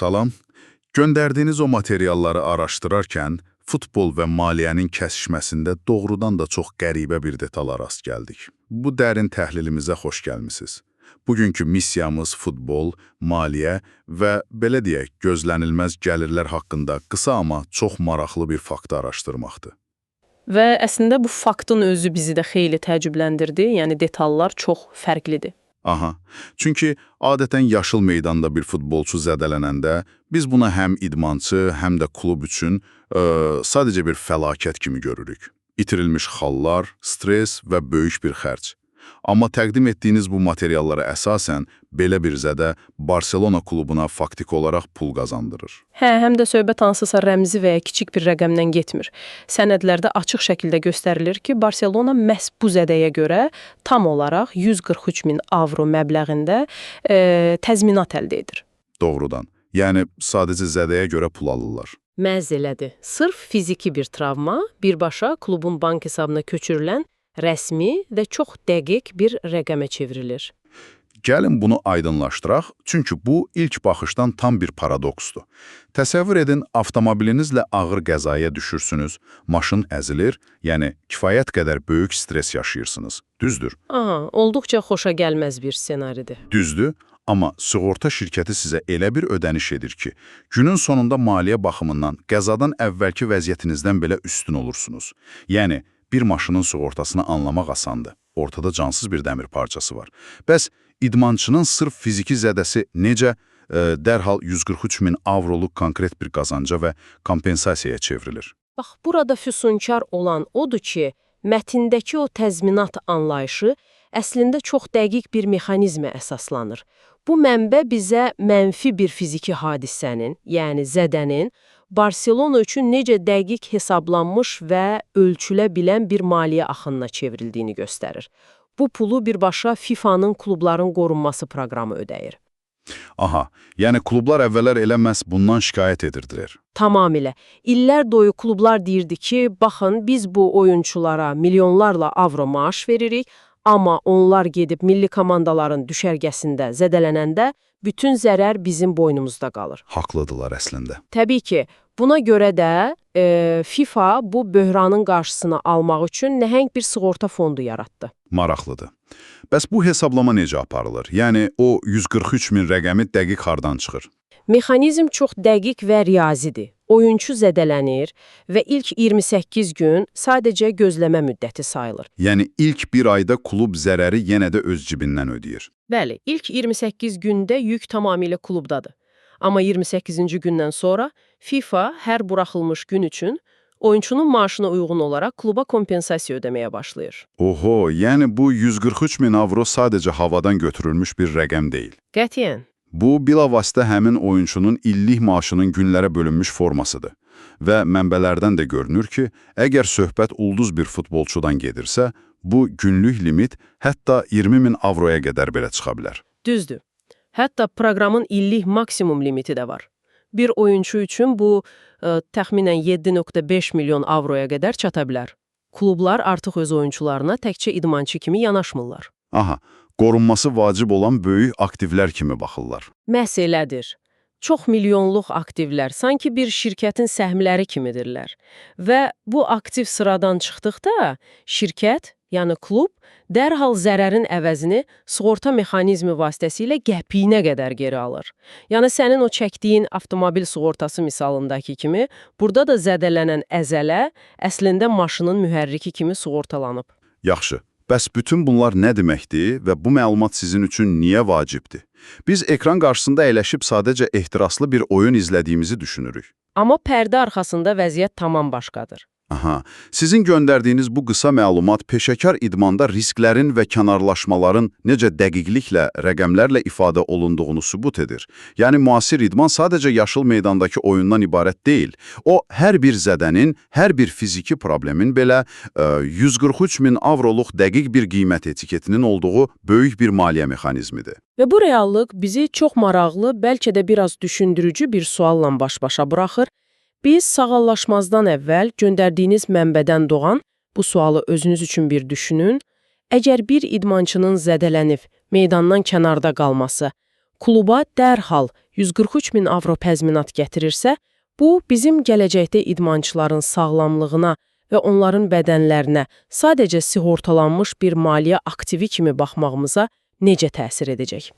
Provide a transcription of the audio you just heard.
Salam. Göndərdiyiniz o materialları araşdırarkən futbol və maliyyənin kəsişməsində doğrudan da çox qəribə bir detala rast gəldik. Bu dərin təhlilimizə xoş gəlmisiniz. Bugünkü missiyamız futbol, maliyyə və belə deyək, gözlənilməz gəlirlər haqqında qısa amma çox maraqlı bir faktı araşdırmaqdır. Və əslində bu faktın özü bizi də xeyli təəccübləndirdi, yəni detallar çox fərqlidir. Aha, çünki adətən yaşıl meydanda bir futbolçu zədələnəndə biz buna həm idmançı, həm də klub üçün sadəcə bir fəlakət kimi görürük. İtirilmiş xallar, stres və böyük bir xərc. Amma təqdim etdiyiniz bu materiallara əsasən belə bir zədə Barselona klubuna faktiki olaraq pul qazandırır. Həm də söhbət hansısa rəmzi və ya kiçik bir rəqəmdən getmir. Sənədlərdə açıq şəkildə göstərilir ki, Barselona məhz bu zədəyə görə tam olaraq 143 min avro məbləğində təzminat əldə edir. Doğrudan. Yəni, sadəcə zədəyə görə pul alırlar. Məhz elədir. Sırf fiziki bir travma birbaşa klubun bank hesabına köçürülən rəsmi və çox dəqiq bir rəqəmə çevrilir. Gəlin bunu aydınlaşdıraq, çünki bu ilk baxışdan tam bir paradoksdur. Təsəvvür edin, avtomobilinizlə ağır qəzaya düşürsünüz, maşın əzilir, yəni kifayət qədər böyük stres yaşayırsınız. Düzdür? Aha, olduqca xoşa gəlməz bir ssenaridir. Düzdür, amma sığorta şirkəti sizə elə bir ödəniş edir ki, günün sonunda maliyyə baxımından qəzadan əvvəlki vəziyyətinizdən belə üstün olursunuz. Yəni, bir maşının sığortasını anlamaq asandır. Ortada cansız bir dəmir parçası var. Bəs idmançının sırf fiziki zədəsi necə dərhal 143 min avroluq konkret bir qazanca və kompensasiyaya çevrilir? Bax, burada füsunkar olan odur ki, mətndəki o təzminat anlayışı əslində çox dəqiq bir mexanizmə əsaslanır. Bu mənbə bizə mənfi bir fiziki hadisənin, yəni zədənin, Barselona üçün necə dəqiq hesablanmış və ölçülə bilən bir maliyyə axınına çevrildiyini göstərir. Bu pulu birbaşa FIFA-nın klubların qorunması proqramı ödəyir. Aha, yəni klublar əvvəllər elə məhz bundan şikayət edirdilər. Tamamilə. İllər doyu klublar deyirdi ki, baxın, biz bu oyunçulara milyonlarla avro maaş veririk, amma onlar gedib milli komandaların düşərgəsində zədələnəndə bütün zərər bizim boynumuzda qalır. Haqlıdılar əslində. Təbii ki, buna görə də FIFA bu böhranın qarşısını almaq üçün nəhəng bir sığorta fondu yaratdı. Maraqlıdır. Bəs bu hesablama necə aparılır? Yəni, o 143 min rəqəmi dəqiq hardan çıxır? Mexanizm çox dəqiq və riyazidir. Oyunçu zədələnir və ilk 28 gün sadəcə gözləmə müddəti sayılır. Yəni, ilk bir ayda klub zərəri yenə də öz cibindən ödəyir. Bəli, ilk 28 gündə yük tamamilə klubdadır. Amma 28-ci gündən sonra FIFA hər buraxılmış gün üçün oyunçunun maaşına uyğun olaraq kluba kompensasiya ödəməyə başlayır. Oho, yəni bu 143 min avro sadəcə havadan götürülmüş bir rəqəm deyil. Qətiyyən. Bu, bilavasitə həmin oyunçunun illik maaşının günlərə bölünmüş formasıdır. Və mənbələrdən də görünür ki, əgər söhbət ulduz bir futbolçudan gedirsə, bu günlük limit hətta 20 min avroya qədər belə çıxa bilər. Düzdür. Hətta proqramın illik maksimum limiti də var. Bir oyunçu üçün bu təxminən 7,5 milyon avroya qədər çata bilər. Klublar artıq öz oyunçularına təkcə idmançı kimi yanaşmırlar. Aha, qorunması vacib olan böyük aktivlər kimi baxırlar. Məhz elədir. Çox milyonluq aktivlər sanki bir şirkətin səhmləri kimidirlər. Və bu aktiv sıradan çıxdıqda şirkət, yəni klub, dərhal zərərin əvəzini sığorta mexanizmi vasitəsilə qəpiyinə qədər geri alır. Yəni sənin o çəkdiyin avtomobil sığortası misalındakı kimi, burada da zədələnən əzələ əslində maşının mühərriki kimi sığortalanıb. Yaxşı. Bəs bütün bunlar nə deməkdir və bu məlumat sizin üçün niyə vacibdir? Biz ekran qarşısında əyləşib sadəcə ehtiraslı bir oyun izlədiyimizi düşünürük. Amma pərdə arxasında vəziyyət tamam başqadır. Aha, sizin göndərdiyiniz bu qısa məlumat peşəkar idmanda risklərin və kənarlaşmaların necə dəqiqliklə, rəqəmlərlə ifadə olunduğunu sübut edir. Yəni, müasir idman sadəcə yaşıl meydandakı oyundan ibarət deyil. O, hər bir zədənin, hər bir fiziki problemin belə 143 min avroluq dəqiq bir qiymət etiketinin olduğu böyük bir maliyyə mexanizmidir. Və bu reallıq bizi çox maraqlı, bəlkə də biraz düşündürücü bir sualla baş-başa buraxır. Biz sağallaşmazdan əvvəl göndərdiyiniz mənbədən doğan bu sualı özünüz üçün bir düşünün. Əgər bir idmançının zədələnib meydandan kənarda qalması kluba dərhal 143 min avro təzminat gətirirsə, bu bizim gələcəkdə idmançıların sağlamlığına və onların bədənlərinə sadəcə sığortalanmış bir maliyyə aktivi kimi baxmağımıza necə təsir edəcək?